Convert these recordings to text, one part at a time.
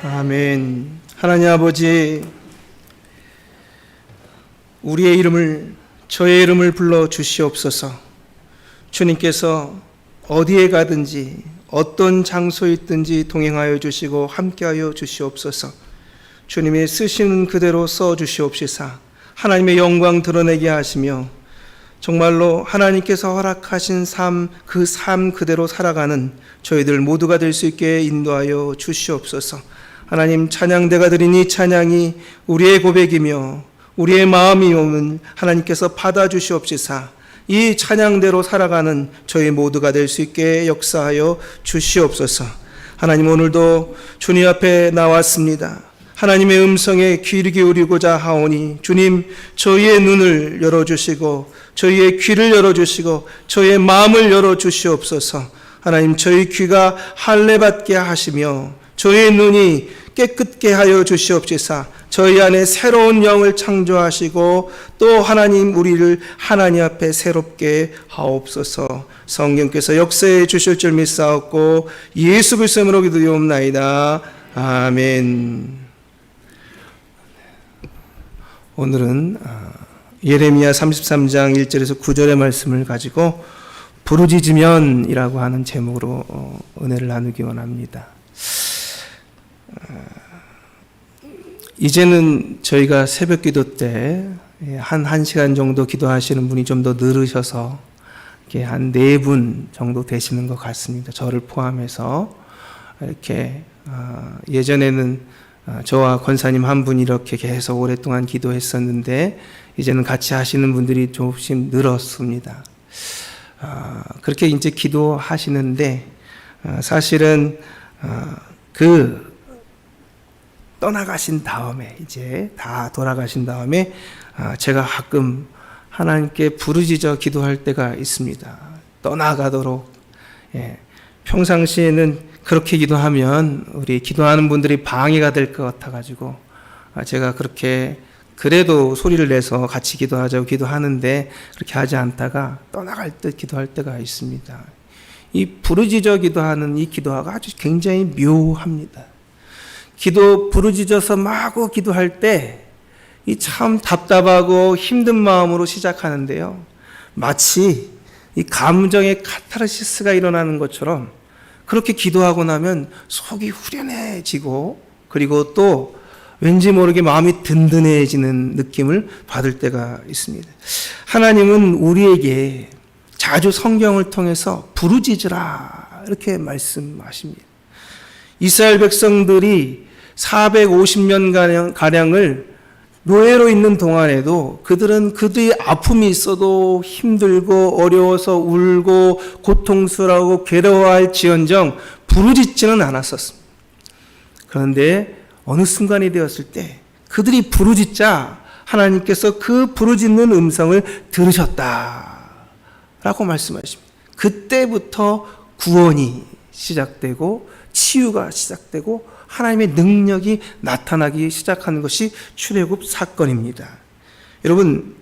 아멘. 하나님 아버지, 우리의 이름을, 저의 이름을 불러 주시옵소서. 주님께서 어디에 가든지 어떤 장소에 있든지 동행하여 주시고 함께하여 주시옵소서. 주님이 쓰시는 그대로 써 주시옵시사 하나님의 영광 드러내게 하시며 정말로 하나님께서 허락하신 삶, 그 삶 그대로 살아가는 저희들 모두가 될 수 있게 인도하여 주시옵소서. 하나님, 찬양대가 드린 이 찬양이 우리의 고백이며 우리의 마음이오면 하나님께서 받아주시옵시사 이 찬양대로 살아가는 저희 모두가 될 수 있게 역사하여 주시옵소서. 하나님, 오늘도 주님 앞에 나왔습니다. 하나님의 음성에 귀를 기울이고자 하오니 주님, 저희의 눈을 열어주시고 저희의 귀를 열어주시고 저희의 마음을 열어주시옵소서. 하나님, 저희 귀가 할례받게 하시며 저희의 눈이 깨끗게 하여 주시옵시사 저희 안에 새로운 영을 창조하시고 또 하나님, 우리를 하나님 앞에 새롭게 하옵소서. 성령께서 역사해 주실 줄 믿사옵고 예수 그리스도의 이름으로 기도하옵나이다. 아멘. 오늘은 예레미야 33장 1절에서 9절의 말씀을 가지고 부르짖으면이라고 하는 제목으로 은혜를 나누기 원합니다. 이제는 저희가 새벽 기도 때 한 시간 정도 기도하시는 분이 좀 더 늘으셔서 한 4분 정도 되시는 것 같습니다. 저를 포함해서 이렇게 예전에는 저와 권사님 한 분이 이렇게 계속 오랫동안 기도했었는데 이제는 같이 하시는 분들이 조금씩 늘었습니다. 그렇게 이제 기도하시는데 사실은 그 떠나가신 다음에 이제 다 돌아가신 다음에 제가 가끔 하나님께 부르짖어 기도할 때가 있습니다. 떠나가도록. 평상시에는 그렇게 기도하면 우리 기도하는 분들이 방해가 될 것 같아가지고 제가 그렇게 그래도 소리를 내서 같이 기도하자고 기도하는데 그렇게 하지 않다가 떠나갈 때 기도할 때가 있습니다. 이 부르짖어 기도하는 이 기도가 아주 굉장히 묘합니다. 부르짖어서 마구 기도할 때 이 참 답답하고 힘든 마음으로 시작하는데요. 마치 이 감정의 카타르시스가 일어나는 것처럼 그렇게 기도하고 나면 속이 후련해지고 그리고 또 왠지 모르게 마음이 든든해지는 느낌을 받을 때가 있습니다. 하나님은 우리에게 자주 성경을 통해서 부르짖으라 이렇게 말씀하십니다. 이스라엘 백성들이 450년 가량을 노예로 있는 동안에도 그들이 아픔이 있어도 힘들고 어려워서 울고 고통스러워 괴로워할 지언정 부르짖지는 않았었습니다. 그런데 어느 순간이 되었을 때 그들이 부르짖자 하나님께서 그 부르짖는 음성을 들으셨다라고 말씀하십니다. 그때부터 구원이 시작되고 치유가 시작되고 하나님의 능력이 나타나기 시작하는 것이 출애굽 사건입니다. 여러분,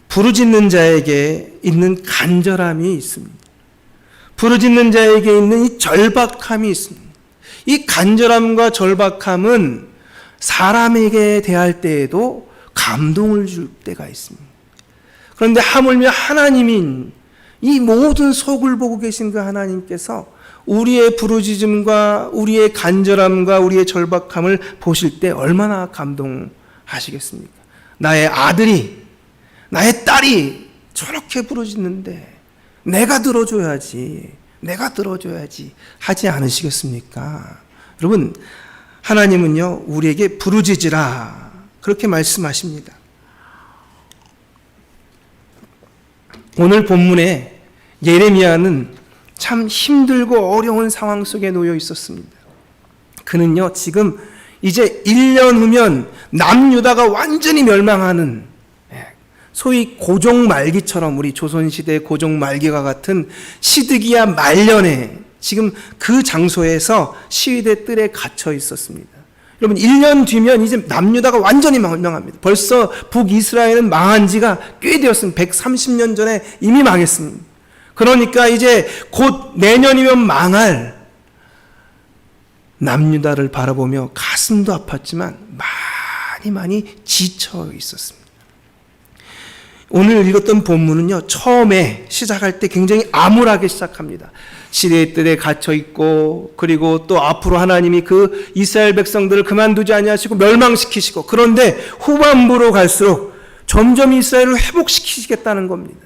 부르짖는 자에게 있는 간절함이 있습니다. 부르짖는 자에게 있는 이 절박함이 있습니다. 이 간절함과 절박함은 사람에게 대할 때에도 감동을 줄 때가 있습니다. 그런데 하물며 하나님인 이 모든 속을 보고 계신 그 하나님께서 우리의 부르짖음과 우리의 간절함과 우리의 절박함을 보실 때 얼마나 감동하시겠습니까? 나의 아들이, 나의 딸이 저렇게 부르짖는데 내가 들어줘야지 하지 않으시겠습니까? 여러분, 하나님은요, 우리에게 부르짖으라 그렇게 말씀하십니다. 오늘 본문에 예레미야는 참 힘들고 어려운 상황 속에 놓여 있었습니다. 그는요, 지금 이제 1년 후면 남유다가 완전히 멸망하는 소위 고종 말기처럼 우리 조선시대 고종 말기와 같은 시드기야 말년에 지금 그 장소에서 시위대 뜰에 갇혀 있었습니다. 여러분, 1년 뒤면 이제 남유다가 완전히 멸망합니다. 벌써 북이스라엘은 망한 지가 꽤 되었습니다. 130년 전에 이미 망했습니다. 그러니까 이제 곧 내년이면 망할 남유다를 바라보며 가슴도 아팠지만 많이 지쳐 있었습니다. 오늘 읽었던 본문은요, 처음에 시작할 때 굉장히 암울하게 시작합니다. 시대 뜰에 갇혀 있고, 그리고 또 앞으로 하나님이 그 이스라엘 백성들을 그만두지 아니하시고 멸망시키시고, 그런데 후반부로 갈수록 점점 이스라엘을 회복시키시겠다는 겁니다.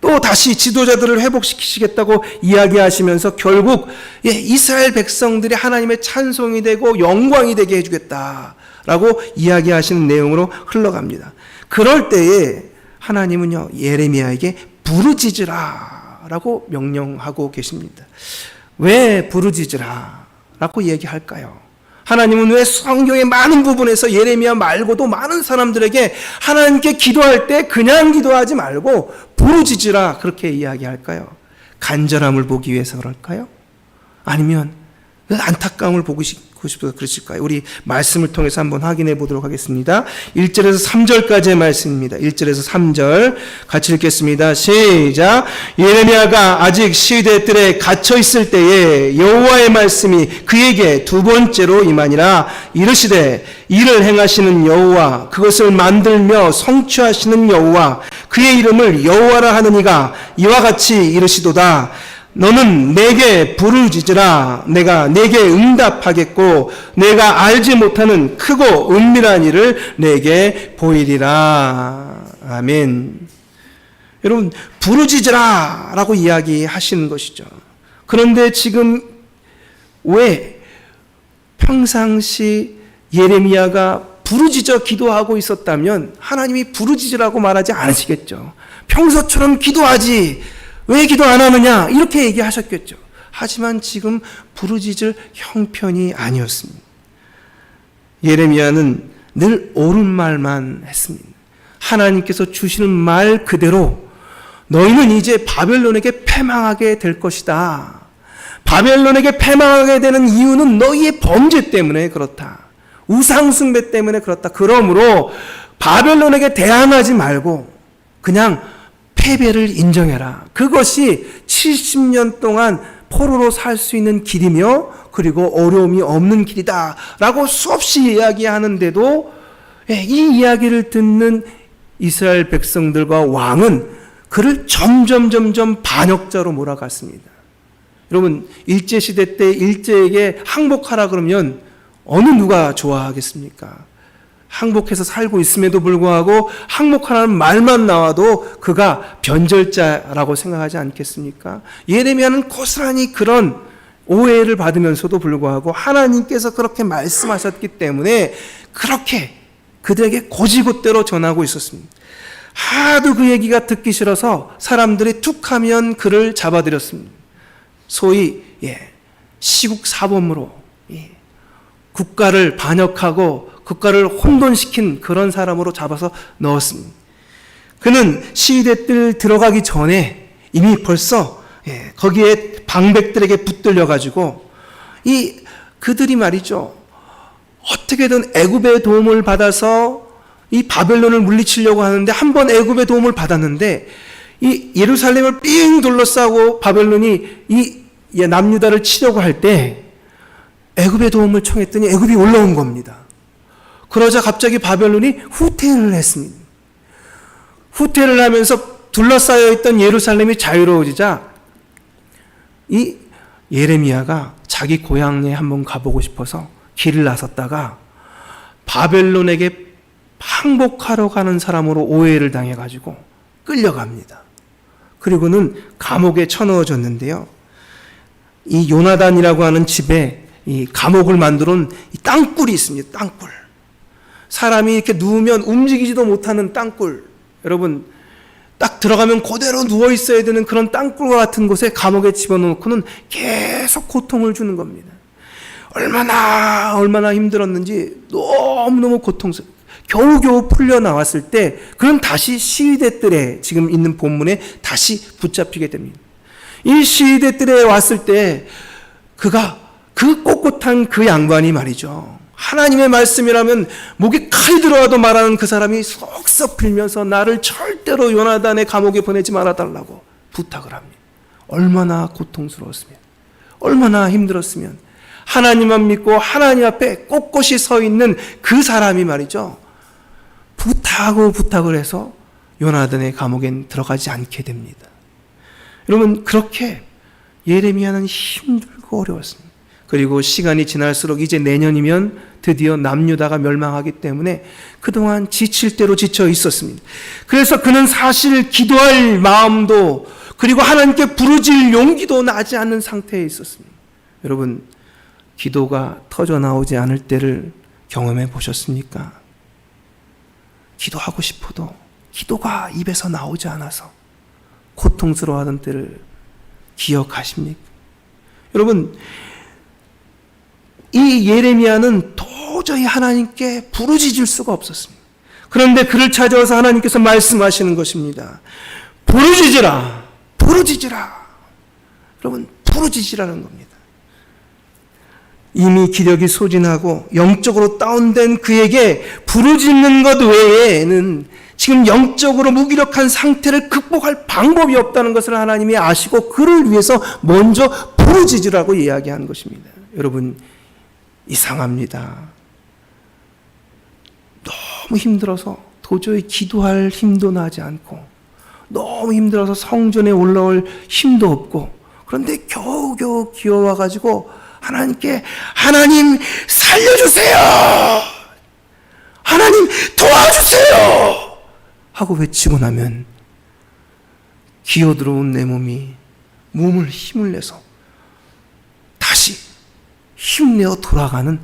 또 다시 지도자들을 회복시키시겠다고 이야기하시면서 결국 이스라엘 백성들이 하나님의 찬송이 되고 영광이 되게 해주겠다라고 이야기하시는 내용으로 흘러갑니다. 그럴 때에 하나님은요, 예레미야에게 부르짖으라 라고 명령하고 계십니다. 왜 부르짖으라 라고 얘기할까요? 하나님은 왜 성경의 많은 부분에서 예레미야 말고도 많은 사람들에게 하나님께 기도할 때 그냥 기도하지 말고 부르짖으라 그렇게 이야기할까요? 간절함을 보기 위해서 그럴까요? 아니면 안타까움을 보고 싶어서 그러실까요? 우리 말씀을 통해서 한번 확인해 보도록 하겠습니다. 1절에서 3절까지의 말씀입니다. 1절에서 3절 같이 읽겠습니다. 시작. 예레미야가 아직 시대 뜰에 갇혀 있을 때에 여호와의 말씀이 그에게 두 번째로 임하니라. 이르시되 이를 행하시는 여호와, 그것을 만들며 성취하시는 여호와, 그의 이름을 여호와라 하는 이가 이와 같이 이르시도다. 너는 내게 부르짖으라. 내가 내게 응답하겠고 내가 알지 못하는 크고 은밀한 일을 내게 보이리라. 아멘. 여러분, 부르짖으라 라고 이야기하시는 것이죠. 그런데 지금 왜 평상시 예레미야가 부르짖어 기도하고 있었다면 하나님이 부르짖으라고 말하지 않으시겠죠. 평소처럼 기도하지 왜 기도 안 하느냐 이렇게 얘기하셨겠죠. 하지만 지금 부르짖을 형편이 아니었습니다. 예레미야는 늘 옳은 말만 했습니다. 하나님께서 주시는 말 그대로 너희는 이제 바벨론에게 패망하게 될 것이다. 바벨론에게 패망하게 되는 이유는 너희의 범죄 때문에 그렇다. 우상 숭배 때문에 그렇다. 그러므로 바벨론에게 대항하지 말고 그냥 패배를 인정해라. 그것이 70년 동안 포로로 살 수 있는 길이며 그리고 어려움이 없는 길이다 라고 수없이 이야기하는데도 이 이야기를 듣는 이스라엘 백성들과 왕은 그를 점점 반역자로 몰아갔습니다. 여러분, 일제시대 때 일제에게 항복하라 그러면 어느 누가 좋아하겠습니까? 항복해서 살고 있음에도 불구하고 항복하라는 말만 나와도 그가 변절자라고 생각하지 않겠습니까? 예레미야는 고스란히 그런 오해를 받으면서도 불구하고 하나님께서 그렇게 말씀하셨기 때문에 그렇게 그들에게 고지곳대로 전하고 있었습니다. 하도 그 얘기가 듣기 싫어서 사람들이 툭하면 그를 잡아들였습니다. 소위 시국 사범으로 국가를 반역하고 국가를 혼돈시킨 그런 사람으로 잡아서 넣었습니다. 그는 시위대 뜰 들어가기 전에 이미 벌써 거기에 방백들에게 붙들려가지고 그들이 말이죠, 어떻게든 애굽의 도움을 받아서 이 바벨론을 물리치려고 하는데 한 번 애굽의 도움을 받았는데 이 예루살렘을 삥 둘러싸고 바벨론이 이 남유다를 치려고 할 때 애굽의 도움을 청했더니 애굽이 올라온 겁니다. 그러자 갑자기 바벨론이 후퇴를 했습니다. 후퇴를 하면서 둘러싸여 있던 예루살렘이 자유로워지자 이 예레미야가 자기 고향에 한번 가보고 싶어서 길을 나섰다가 바벨론에게 항복하러 가는 사람으로 오해를 당해가지고 끌려갑니다. 그리고는 감옥에 쳐넣어졌는데요. 이 요나단이라고 하는 집에 이 감옥을 만들어 놓은 이 땅굴이 있습니다. 땅굴. 사람이 이렇게 누우면 움직이지도 못하는 땅굴. 여러분, 딱 들어가면 그대로 누워 있어야 되는 그런 땅굴과 같은 곳에 감옥에 집어넣고는 계속 고통을 주는 겁니다. 얼마나 힘들었는지 너무너무 고통스러워. 겨우겨우 풀려 나왔을 때 그는 다시 시위대 뜰에 지금 있는 본문에 다시 붙잡히게 됩니다. 이 시위대 뜰에 왔을 때 그가 그 꼿꼿한 그 양반이 말이죠, 하나님의 말씀이라면 목에 칼이 들어와도 말하는 그 사람이 쏙쏙 빌면서 나를 절대로 요나단의 감옥에 보내지 말아달라고 부탁을 합니다. 얼마나 고통스러웠으면, 얼마나 힘들었으면 하나님만 믿고 하나님 앞에 꼿꼿이 서 있는 그 사람이 말이죠, 부탁을 해서 요나단의 감옥엔 들어가지 않게 됩니다. 여러분, 그렇게 예레미야는 힘들고 어려웠습니다. 그리고 시간이 지날수록 이제 내년이면 드디어 남유다가 멸망하기 때문에 그동안 지칠 대로 지쳐 있었습니다. 그래서 그는 사실 기도할 마음도, 그리고 하나님께 부르짖을 용기도 나지 않는 상태에 있었습니다. 여러분, 기도가 터져 나오지 않을 때를 경험해 보셨습니까? 기도하고 싶어도 기도가 입에서 나오지 않아서 고통스러워하던 때를 기억하십니까? 여러분, 이 예레미야는 도저히 하나님께 부르짖을 수가 없었습니다. 그런데 그를 찾아와서 하나님께서 말씀하시는 것입니다. 부르짖으라. 여러분, 부르짖으라는 겁니다. 이미 기력이 소진하고 영적으로 다운된 그에게 부르짖는 것 외에는 지금 영적으로 무기력한 상태를 극복할 방법이 없다는 것을 하나님이 아시고 그를 위해서 먼저 부르짖으라고 이야기한 것입니다. 여러분, 이상합니다. 너무 힘들어서 도저히 기도할 힘도 나지 않고, 너무 힘들어서 성전에 올라올 힘도 없고, 그런데 겨우겨우 기어와가지고 하나님께 하나님 살려주세요! 하나님 도와주세요! 하고 외치고 나면 기어들어온 내 몸을 힘을 내서 다시 힘내어 돌아가는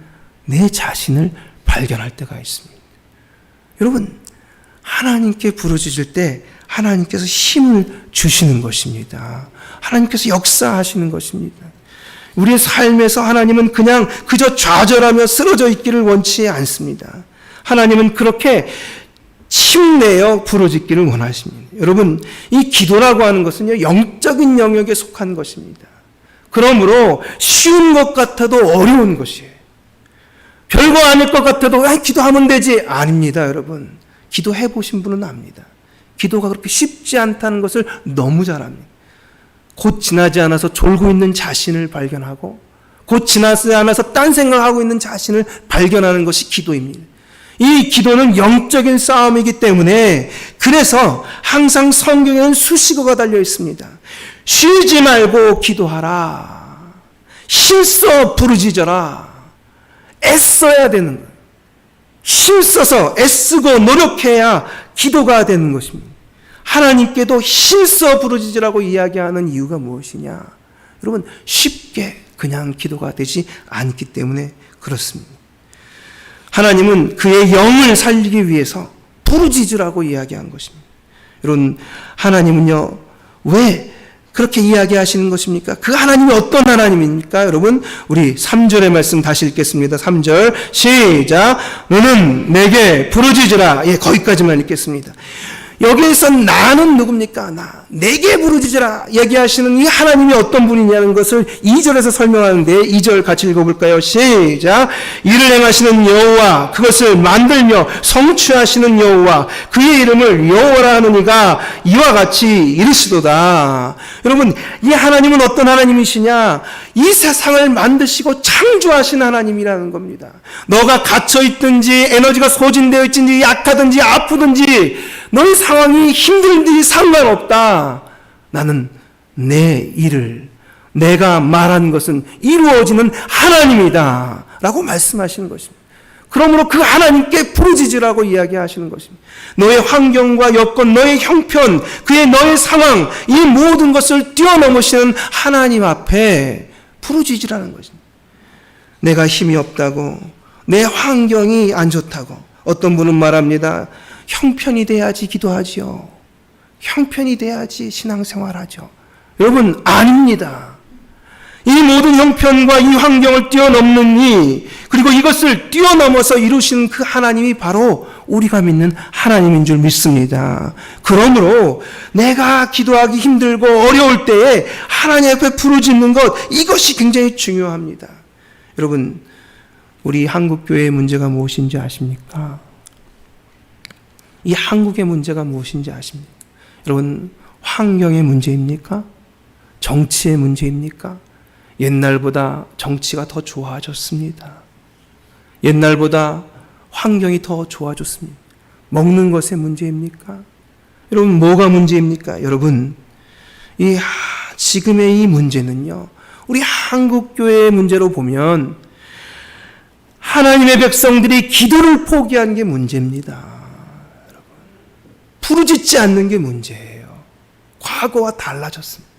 내 자신을 발견할 때가 있습니다. 여러분, 하나님께 부르짖을 때 하나님께서 힘을 주시는 것입니다. 하나님께서 역사하시는 것입니다. 우리의 삶에서 하나님은 그냥 그저 좌절하며 쓰러져 있기를 원치 않습니다. 하나님은 그렇게 힘내어 부르짖기를 원하십니다. 여러분, 이 기도라고 하는 것은요, 영적인 영역에 속한 것입니다. 그러므로 쉬운 것 같아도 어려운 것이에요. 별거 아닐 것 같아도 기도하면 되지. 아닙니다, 여러분. 기도해 보신 분은 압니다. 기도가 그렇게 쉽지 않다는 것을 너무 잘 압니다. 곧 지나지 않아서 졸고 있는 자신을 발견하고, 곧 지나지 않아서 딴 생각하고 있는 자신을 발견하는 것이 기도입니다. 이 기도는 영적인 싸움이기 때문에, 그래서 항상 성경에는 수식어가 달려 있습니다. 쉬지 말고 기도하라. 힘써 부르짖어라. 애써야 되는 거예요. 힘써서 애쓰고 노력해야 기도가 되는 것입니다. 하나님께도 힘써 부르짖으라고 이야기하는 이유가 무엇이냐? 여러분, 쉽게 그냥 기도가 되지 않기 때문에 그렇습니다. 하나님은 그의 영을 살리기 위해서 부르짖으라고 이야기한 것입니다. 여러분, 하나님은요, 왜 그렇게 이야기하시는 것입니까? 그 하나님이 어떤 하나님입니까? 여러분, 우리 3절의 말씀 다시 읽겠습니다. 3절 시작. 너는 내게 부르짖으라. 거기까지만 읽겠습니다. 여기에서 나는 누굽니까? 내게 부르짖으라 얘기하시는 이 하나님이 어떤 분이냐는 것을 2절에서 설명하는데, 2절 같이 읽어볼까요? 시작. 이를 행하시는 여호와, 그것을 만들며 성취하시는 여호와, 그의 이름을 여호와라 하는 이가 이와 같이 이르시도다. 여러분, 이 하나님은 어떤 하나님이시냐? 이 세상을 만드시고 창조하신 하나님이라는 겁니다. 너가 갇혀있든지 에너지가 소진되어 있든지 약하든지 아프든지 너의 상황이 힘들든지 상관없다. 나는 내 일을, 내가 말한 것은 이루어지는 하나님이다 라고 말씀하시는 것입니다. 그러므로 그 하나님께 부르짖으라고 이야기하시는 것입니다. 너의 환경과 여건, 너의 형편, 너의 상황, 이 모든 것을 뛰어넘으시는 하나님 앞에 부르짖으라는 것입니다. 내가 힘이 없다고, 내 환경이 안 좋다고. 어떤 분은 말합니다. 형편이 돼야지 기도하지요. 형편이 돼야지 신앙생활하죠. 여러분, 아닙니다. 이 모든 형편과 이 환경을 뛰어넘는 그리고 이것을 뛰어넘어서 이루시는 그 하나님이 바로 우리가 믿는 하나님인 줄 믿습니다. 그러므로 내가 기도하기 힘들고 어려울 때에 하나님 앞에 부르짖는 것, 이것이 굉장히 중요합니다. 여러분, 우리 한국교회의 문제가 무엇인지 아십니까? 이 한국의 문제가 무엇인지 아십니까? 여러분, 환경의 문제입니까? 정치의 문제입니까? 옛날보다 정치가 더 좋아졌습니다. 옛날보다 환경이 더 좋아졌습니다. 먹는 것의 문제입니까? 여러분, 뭐가 문제입니까? 여러분, 지금의 이 문제는요, 우리 한국교회의 문제로 보면 하나님의 백성들이 기도를 포기한 게 문제입니다. 여러분, 부르짖지 않는 게 문제예요. 과거와 달라졌습니다.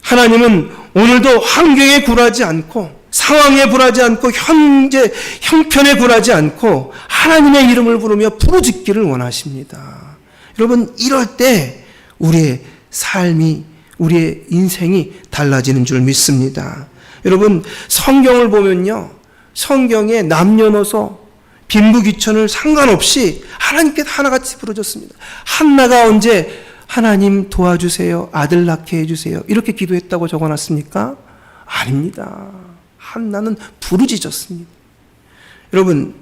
하나님은 오늘도 환경에 굴하지 않고, 상황에 굴하지 않고, 현재 형편에 굴하지 않고 하나님의 이름을 부르며 부르짖기를 원하십니다. 여러분, 이럴 때 우리의 삶이, 우리의 인생이 달라지는 줄 믿습니다. 여러분, 성경을 보면요, 성경에 남녀노소 빈부귀천을 상관없이 하나님께 하나같이 부르짖습니다. 한나가 언제 하나님 도와주세요, 아들 낳게 해주세요, 이렇게 기도했다고 적어놨습니까? 아닙니다. 한나는 부르짖었습니다. 여러분,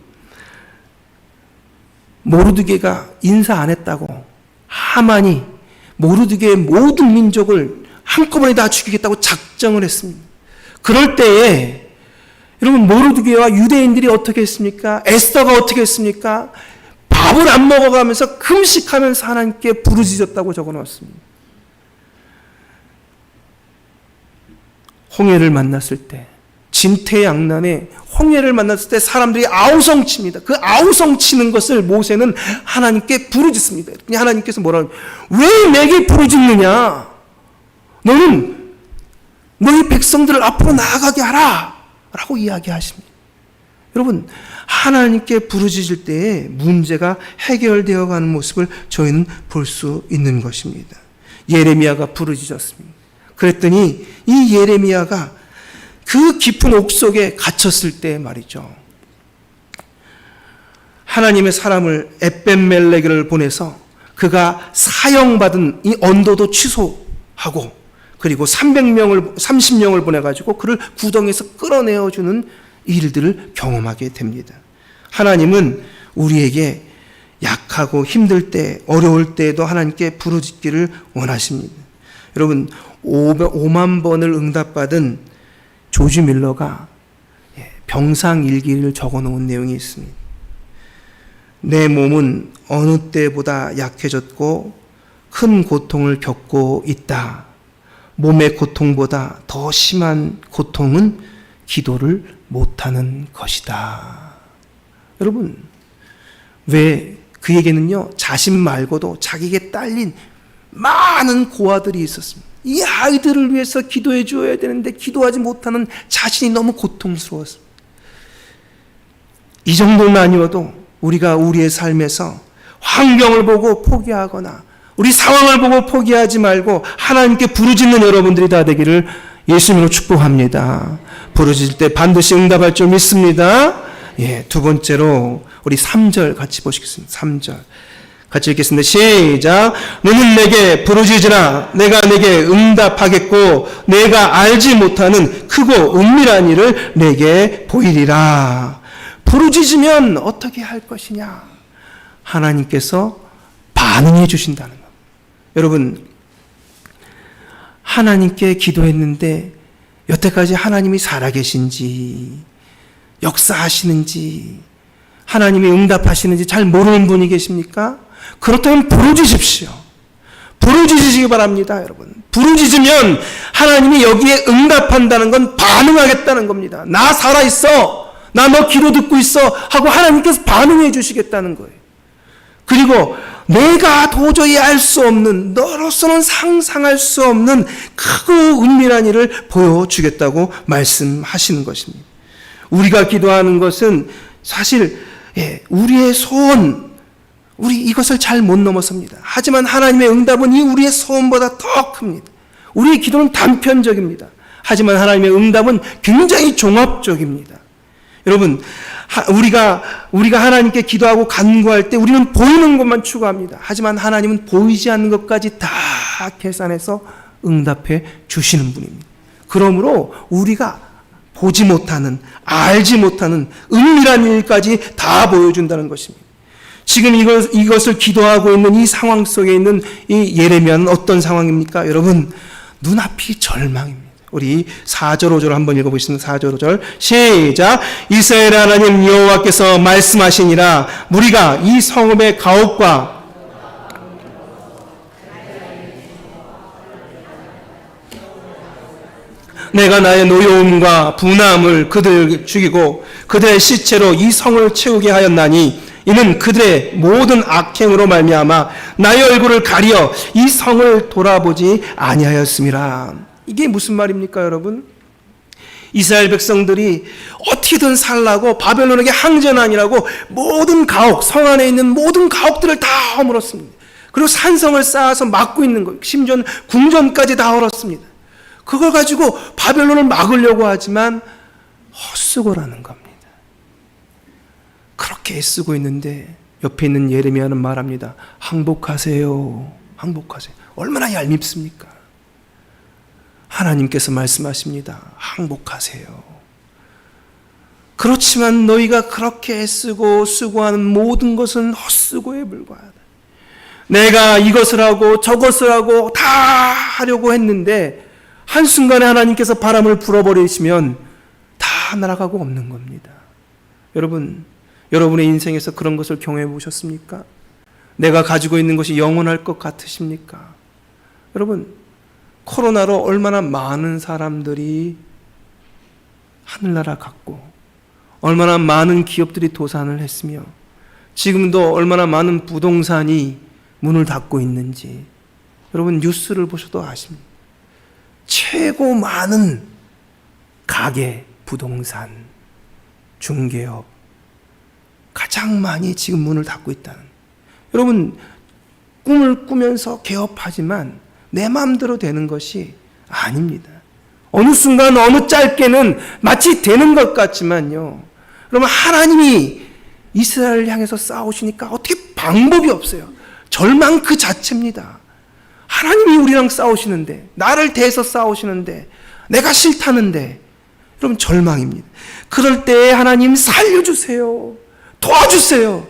모르드게가 인사 안 했다고 하만이 모르드게의 모든 민족을 한꺼번에 다 죽이겠다고 작정을 했습니다. 그럴 때에 여러분, 모르드게와 유대인들이 어떻게 했습니까? 에스더가 어떻게 했습니까? 밥을 안 먹어가면서 금식하면서 하나님께 부르짖었다고 적어놓았습니다. 홍해를 만났을 때, 진퇴양난에 홍해를 만났을 때 사람들이 아우성칩니다. 그 아우성치는 것을 모세는 하나님께 부르짖습니다. 하나님께서 뭐라고, 왜 내게 부르짖느냐? 너는 너희 백성들을 앞으로 나아가게 하라 라고 이야기하십니다. 여러분, 하나님께 부르짖을 때에 문제가 해결되어 가는 모습을 저희는 볼 수 있는 것입니다. 예레미야가 부르짖었습니다. 그랬더니 이 예레미야가 그 깊은 옥 속에 갇혔을 때 말이죠, 하나님의 사람을 에벤멜렉을 보내서 그가 사형받은 이 언도도 취소하고, 그리고 30명을 보내가지고 그를 구덩이에서 끌어내어주는 일들을 경험하게 됩니다. 하나님은 우리에게 약하고 힘들 때, 어려울 때에도 하나님께 부르짖기를 원하십니다. 여러분, 5만 번을 응답받은 조지 밀러가 병상일기를 적어놓은 내용이 있습니다. 내 몸은 어느 때보다 약해졌고 큰 고통을 겪고 있다. 몸의 고통보다 더 심한 고통은 기도를 못하는 것이다. 여러분, 왜 그에게는요, 자신 말고도 자기에게 딸린 많은 고아들이 있었습니다. 이 아이들을 위해서 기도해 주어야 되는데 기도하지 못하는 자신이 너무 고통스러웠습니다. 이 정도는 아니어도 우리가 우리의 삶에서 환경을 보고 포기하거나 우리 상황을 보고 포기하지 말고 하나님께 부르짖는 여러분들이 다 되기를 예수님으로 축복합니다. 부르짖을 때 반드시 응답할 줄 믿습니다. 두 번째로 우리 3절 같이 보시겠습니다. 3절 같이 읽겠습니다. 시작. 너는 내게 부르짖으라. 내가 내게 응답하겠고 내가 알지 못하는 크고 은밀한 일을 내게 보이리라. 부르짖으면 어떻게 할 것이냐? 하나님께서 반응해 주신다는 겁니다. 여러분, 하나님께 기도했는데 여태까지 하나님이 살아계신지, 역사하시는지, 하나님이 응답하시는지 잘 모르는 분이 계십니까? 그렇다면 부르짖으십시오. 부르짖으시기 바랍니다, 여러분. 부르짖으면 하나님이 여기에 응답한다는 건 반응하겠다는 겁니다. 나 살아있어, 나 너 기도 듣고 있어 하고 하나님께서 반응해 주시겠다는 거예요. 그리고 내가 도저히 알 수 없는, 너로서는 상상할 수 없는 크고 은밀한 일을 보여주겠다고 말씀하시는 것입니다. 우리가 기도하는 것은 사실 우리의 소원, 우리 이것을 잘 못 넘어섭니다. 하지만 하나님의 응답은 이 우리의 소원보다 더 큽니다. 우리의 기도는 단편적입니다. 하지만 하나님의 응답은 굉장히 종합적입니다. 여러분, 우리가 하나님께 기도하고 간구할 때 우리는 보이는 것만 추구합니다. 하지만 하나님은 보이지 않는 것까지 다 계산해서 응답해 주시는 분입니다. 그러므로 우리가 보지 못하는, 알지 못하는 은밀한 일까지 다 보여준다는 것입니다. 지금 이것을 기도하고 있는 이 상황 속에 있는 이 예레미야는 어떤 상황입니까? 여러분, 눈앞이 절망입니다. 우리 4절 5절 한번 읽어보겠습니다. 4절 5절 시작. 이스라엘 하나님 여호와께서 말씀하시니라. 무리가 이 성읍의 가옥과 내가 나의 노여움과 분함을 그들 죽이고 그들의 시체로 이 성을 채우게 하였나니 이는 그들의 모든 악행으로 말미암아 나의 얼굴을 가리어 이 성을 돌아보지 아니하였음이라. 이게 무슨 말입니까, 여러분? 이스라엘 백성들이 어떻게든 살라고 바벨론에게 항전하니라고 모든 가옥, 성 안에 있는 모든 가옥들을 다 허물었습니다. 그리고 산성을 쌓아서 막고 있는 거예요. 심지어는 궁전까지 다 헐었습니다. 그걸 가지고 바벨론을 막으려고 하지만 헛수고라는 겁니다. 그렇게 애쓰고 있는데 옆에 있는 예레미야는 말합니다. 항복하세요. 항복하세요. 얼마나 얄밉습니까? 하나님께서 말씀하십니다. 항복하세요. 그렇지만 너희가 그렇게 애쓰고 수고하는 모든 것은 헛수고에 불과하다. 내가 이것을 하고 저것을 하고 다 하려고 했는데 한순간에 하나님께서 바람을 불어버리시면 다 날아가고 없는 겁니다. 여러분, 여러분의 인생에서 그런 것을 경험해 보셨습니까? 내가 가지고 있는 것이 영원할 것 같으십니까? 여러분, 코로나로 얼마나 많은 사람들이 하늘나라 갔고 얼마나 많은 기업들이 도산을 했으며 지금도 얼마나 많은 부동산이 문을 닫고 있는지 여러분 뉴스를 보셔도 아십니다. 최고 많은 가게, 부동산, 중개업 가장 많이 지금 문을 닫고 있다는. 여러분 꿈을 꾸면서 개업하지만 내 마음대로 되는 것이 아닙니다. 어느 순간 어느 짧게는 마치 되는 것 같지만요. 그러면 하나님이 이스라엘을 향해서 싸우시니까 어떻게 방법이 없어요. 절망 그 자체입니다. 하나님이 우리랑 싸우시는데, 나를 대해서 싸우시는데, 내가 싫다는데, 여러분 절망입니다. 그럴 때 하나님 살려주세요. 도와주세요.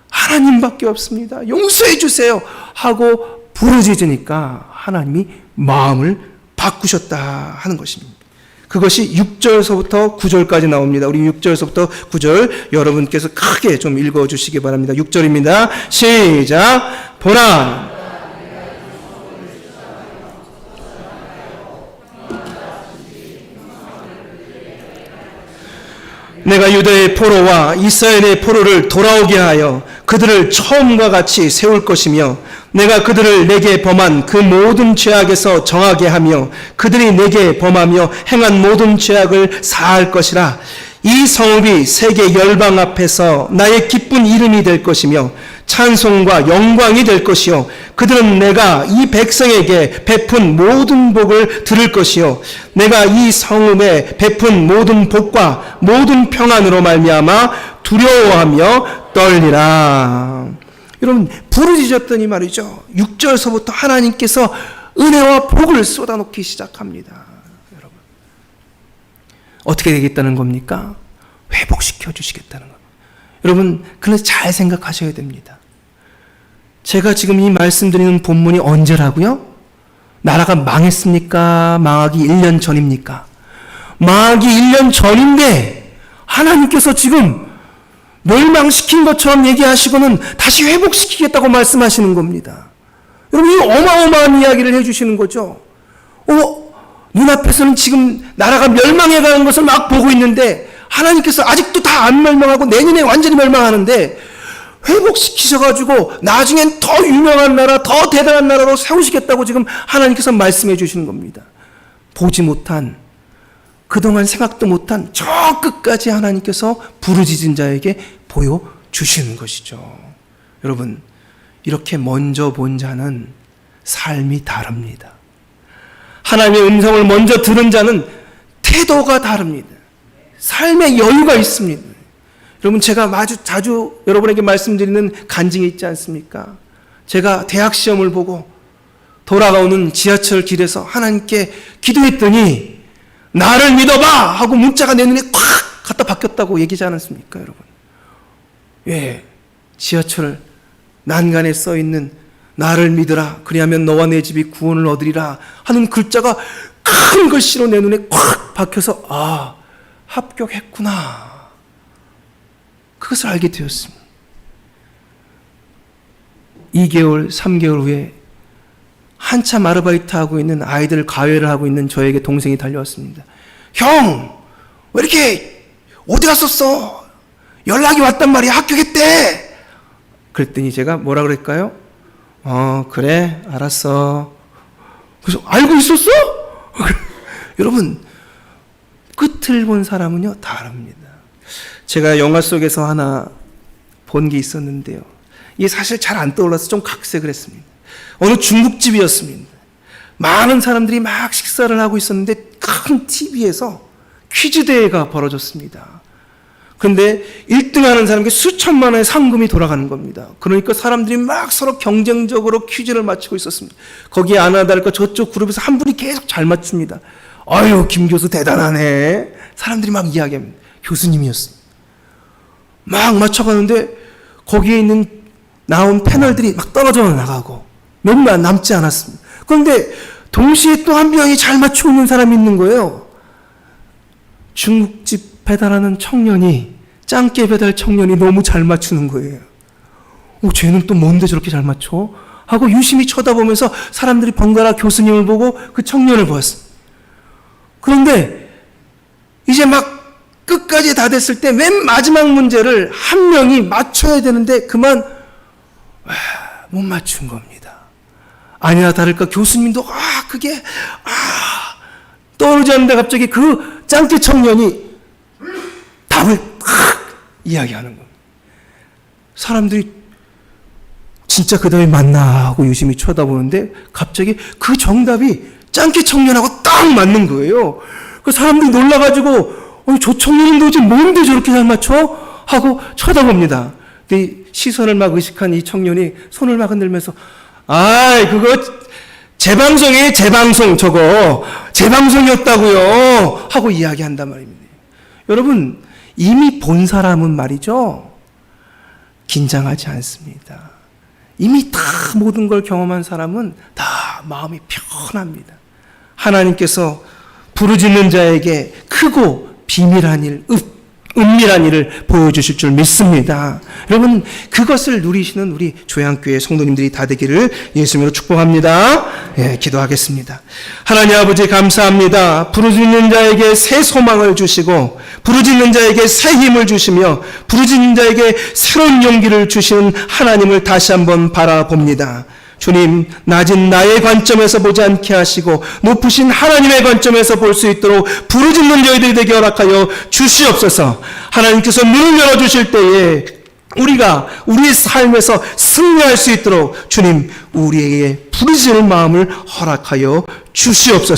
하나님밖에 없습니다. 용서해 주세요. 하고 부르짖으니까 하나님이 마음을 바꾸셨다 하는 것입니다. 그것이 6절서부터 9절까지 나옵니다. 우리 6절서부터 9절 여러분께서 크게 좀 읽어주시기 바랍니다. 6절입니다. 시작. 보라. 내가 유다의 포로와 이스라엘의 포로를 돌아오게 하여 그들을 처음과 같이 세울 것이며 내가 그들을 내게 범한 그 모든 죄악에서 정하게 하며 그들이 내게 범하며 행한 모든 죄악을 사할 것이라. 이 성읍이 세계 열방 앞에서 나의 기쁜 이름이 될 것이며 찬송과 영광이 될 것이요 그들은 내가 이 백성에게 베푼 모든 복을 들을 것이요 내가 이 성읍에 베푼 모든 복과 모든 평안으로 말미암아 두려워하며 떨리라. 여러분 부르짖었더니 말이죠. 6절서부터 하나님께서 은혜와 복을 쏟아놓기 시작합니다. 여러분 어떻게 되겠다는 겁니까? 회복시켜 주시겠다는 겁니다. 여러분 그래서 잘 생각하셔야 됩니다. 제가 지금 이 말씀드리는 본문이 언제라고요? 나라가 망했습니까? 망하기 1년 전입니까? 망하기 1년 전인데 하나님께서 지금 멸망시킨 것처럼 얘기하시고는 다시 회복시키겠다고 말씀하시는 겁니다. 여러분 이 어마어마한 이야기를 해주시는 거죠. 눈앞에서는 지금 나라가 멸망해가는 것을 막 보고 있는데 하나님께서 아직도 다 안 멸망하고 내년에 완전히 멸망하는데 회복시키셔가지고 나중엔 더 유명한 나라, 더 대단한 나라로 세우시겠다고 지금 하나님께서 말씀해 주시는 겁니다. 보지 못한, 그동안 생각도 못한 저 끝까지 하나님께서 부르짖은 자에게 보여주시는 것이죠. 여러분 이렇게 먼저 본 자는 삶이 다릅니다. 하나님의 음성을 먼저 들은 자는 태도가 다릅니다. 삶의 여유가 있습니다. 여러분 제가 자주 여러분에게 말씀드리는 간증이 있지 않습니까? 제가 대학 시험을 보고 돌아오는 지하철 길에서 하나님께 기도했더니 나를 믿어봐 하고 문자가 내 눈에 콱 갖다 박혔다고 얘기하지 않았습니까, 여러분? 예, 지하철 난간에 써있는 나를 믿으라 그리하면 너와 내 집이 구원을 얻으리라 하는 글자가 큰 글씨로 내 눈에 콱 박혀서 아, 합격했구나. 그것을 알게 되었습니다. 2개월, 3개월 후에 한참 아르바이트하고 있는 아이들 가외를 하고 있는 저에게 동생이 달려왔습니다. 형, 왜 이렇게 어디 갔었어? 연락이 왔단 말이야. 합격했대. 그랬더니 제가 뭐라 그럴까요? 그래, 알았어. 그래서 알고 있었어? 여러분, 끝을 본 사람은요 다릅니다. 제가 영화 속에서 하나 본 게 있었는데요. 이게 사실 잘 안 떠올라서 좀 각색을 했습니다. 어느 중국집이었습니다. 많은 사람들이 막 식사를 하고 있었는데 큰 TV에서 퀴즈 대회가 벌어졌습니다. 그런데 1등하는 사람에게 수천만 원의 상금이 돌아가는 겁니다. 그러니까 사람들이 막 서로 경쟁적으로 퀴즈를 맞추고 있었습니다. 거기에 아나 다를까 저쪽 그룹에서 한 분이 계속 잘 맞춥니다. 아유, 김 교수 대단하네. 사람들이 막 이야기합니다. 교수님이었습니다. 막 맞춰가는데 거기에 있는 나온 패널들이 막 떨어져 나가고 몇몇 남지 않았습니다. 그런데 동시에 또 한 명이 잘 맞추고 있는 사람이 있는 거예요. 중국집 배달하는 청년이, 짱깨 배달 청년이 너무 잘 맞추는 거예요. 쟤는 또 뭔데 저렇게 잘 맞춰? 하고 유심히 쳐다보면서 사람들이 번갈아 교수님을 보고 그 청년을 보았습니다. 그런데 이제 막 끝까지 다 됐을 때 맨 마지막 문제를 한 명이 맞춰야 되는데 그만 못 맞춘 겁니다. 아니나 다를까 교수님도 그게 떠오르지 않는데 갑자기 그 짱깨 청년이 답을 이야기하는 겁니다. 사람들이 진짜 그 답이 맞나 하고 유심히 쳐다보는데 갑자기 그 정답이 짱깨 청년하고 딱 맞는 거예요. 그 사람들이 놀라가지고 저 청년은 도대체 뭔데 저렇게 잘 맞춰? 하고 쳐다봅니다. 근데 시선을 막 의식한 이 청년이 손을 막 흔들면서 그거 재방송이에요. 재방송 저거 재방송이었다고요 하고 이야기한단 말입니다. 여러분, 이미 본 사람은 말이죠 긴장하지 않습니다. 이미 다 모든 걸 경험한 사람은 다 마음이 편합니다. 하나님께서 부르짖는 자에게 크고 비밀한 일, 은밀한 일을 보여주실 줄 믿습니다. 여러분, 그것을 누리시는 우리 조양교회 성도님들이 다 되기를 예수님으로 축복합니다. 기도하겠습니다. 하나님 아버지 감사합니다. 부르짖는 자에게 새 소망을 주시고 부르짖는 자에게 새 힘을 주시며 부르짖는 자에게 새로운 용기를 주시는 하나님을 다시 한번 바라봅니다. 주님, 낮은 나의 관점에서 보지 않게 하시고 높으신 하나님의 관점에서 볼 수 있도록 부르짖는 저희들이 되게 허락하여 주시옵소서. 하나님께서 문을 열어주실 때에 우리가 우리의 삶에서 승리할 수 있도록 주님, 우리에게 부르짖을 마음을 허락하여 주시옵소서.